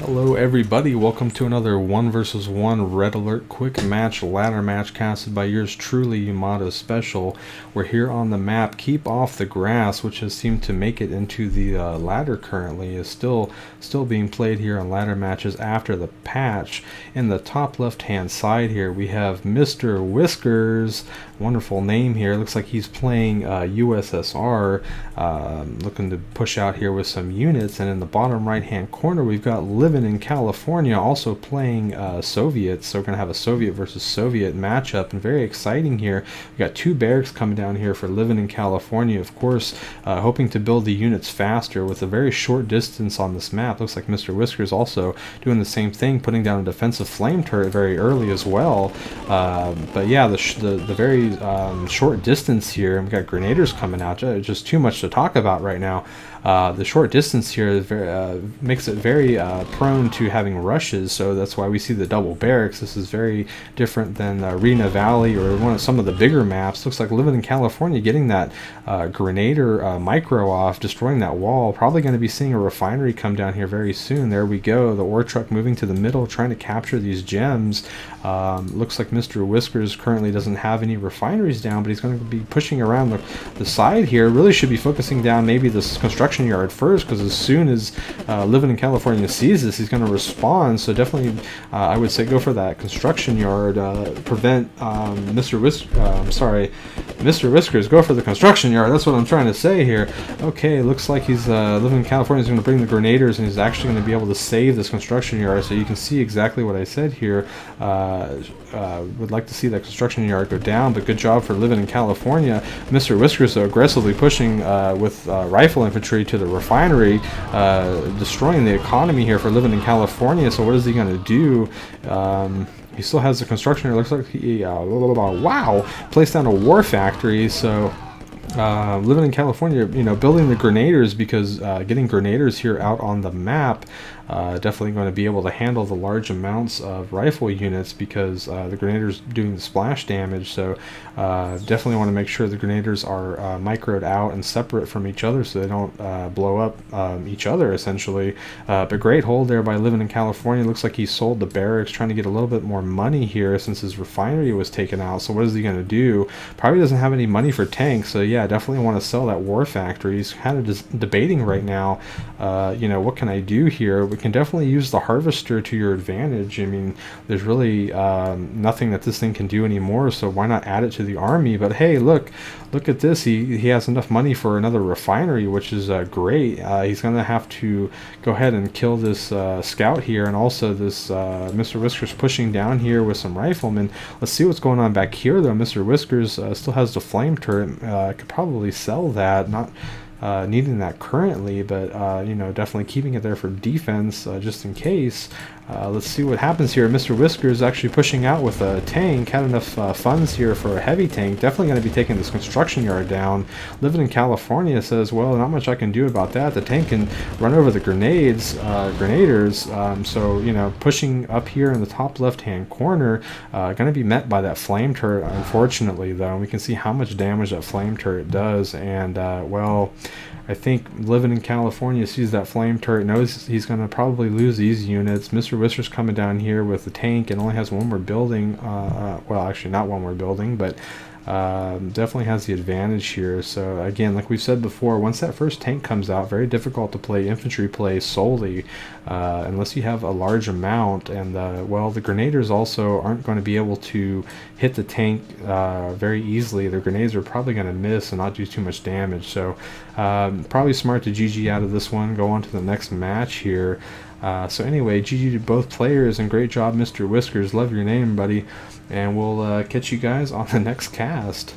Hello everybody, welcome to another 1 versus 1 Red Alert Quickmatch ladder match casted by yours truly, YamatoSpecial. We're here on the map Keep Off the Grass, which has seemed to make it into the ladder currently, is still being played here on ladder matches after the patch. In the top left hand side here we have MrWhiskers, wonderful name here, looks like he's playing USSR, looking to push out here with some units. And in the bottom right hand corner we've got Livinincalifornia also playing Soviets, so we're going to have a Soviet versus Soviet matchup, and very exciting here. We've got two barracks coming down here for Livinincalifornia, of course, hoping to build the units faster with a very short distance on this map. Looks like MrWhiskers also doing the same thing, putting down a defensive flame turret very early as well. But yeah, the very short distance here, we've got grenadiers coming out, just too much to talk about right now. The short distance here is makes it very prone to having rushes, so that's why we see the double barracks. This is very different than Rena Valley or some of the bigger maps. Looks like Livinincalifornia getting that Grenadier micro off, destroying that wall. Probably going to be seeing a refinery come down here very soon. There we go, the ore truck moving to the middle, trying to capture these gems. Looks like MrWhiskers currently doesn't have any refineries down, but he's going to be pushing around the side here. Really should be focusing down maybe this construction yard first, because as soon as Livinincalifornia sees this, he's going to respond. So definitely I would say go for that construction yard, prevent MrWhiskers, go for the construction yard. That's what I'm trying to say here. Okay, looks like he's Livinincalifornia is going to bring the grenadiers, and he's actually going to be able to save this construction yard. So you can see exactly what I said here. Would like to see that construction yard go down, but good job for Livinincalifornia. MrWhiskers aggressively pushing with rifle infantry to the refinery, destroying the economy here for Livinincalifornia. So what is he going to do? He still has the construction. It looks like he wow, placed down a war factory. So Livinincalifornia, building the grenadiers, because getting grenadiers here out on the map, definitely going to be able to handle the large amounts of rifle units, because the grenadiers doing the splash damage. So definitely want to make sure the grenadiers are microed out and separate from each other, so they don't blow up each other essentially. But great hold there by Livinincalifornia. Looks like he sold the barracks, trying to get a little bit more money here since his refinery was taken out. So what is he going to do? Probably doesn't have any money for tanks, so yeah, definitely want to sell that war factory. He's kind of just debating right now, what can I do here? We can definitely use the harvester to your advantage. I mean, there's really nothing that this thing can do anymore, so why not add it to the army? But hey, look at this. He has enough money for another refinery, which is great. He's going to have to go ahead and kill this scout here, and also this MrWhiskers pushing down here with some riflemen. Let's see what's going on back here, though. MrWhiskers still has the flame turret. Could probably sell that, not needing that currently, but definitely keeping it there for defense, just in case. Let's see what happens here. MrWhiskers is actually pushing out with a tank, had enough funds here for a heavy tank. Definitely going to be taking this construction yard down. Livinincalifornia says, well, not much I can do about that. The tank can run over the grenadiers. So pushing up here in the top left hand corner, going to be met by that flame turret, unfortunately, though. And we can see how much damage that flame turret does. And well, I think Livinincalifornia sees that flame turret, knows he's going to probably lose these units. MrWhiskers coming down here with the tank and only has one more building. Well, actually not one more building, but definitely has the advantage here. So again, like we've said before, once that first tank comes out, very difficult to play infantry play solely, unless you have a large amount. And well, the grenadiers also aren't going to be able to hit the tank very easily. Their grenades are probably going to miss and not do too much damage. So probably smart to GG out of this one, go on to the next match here. So anyway, GG to both players, and great job, MrWhiskers. Love your name, buddy. And we'll catch you guys on the next cast.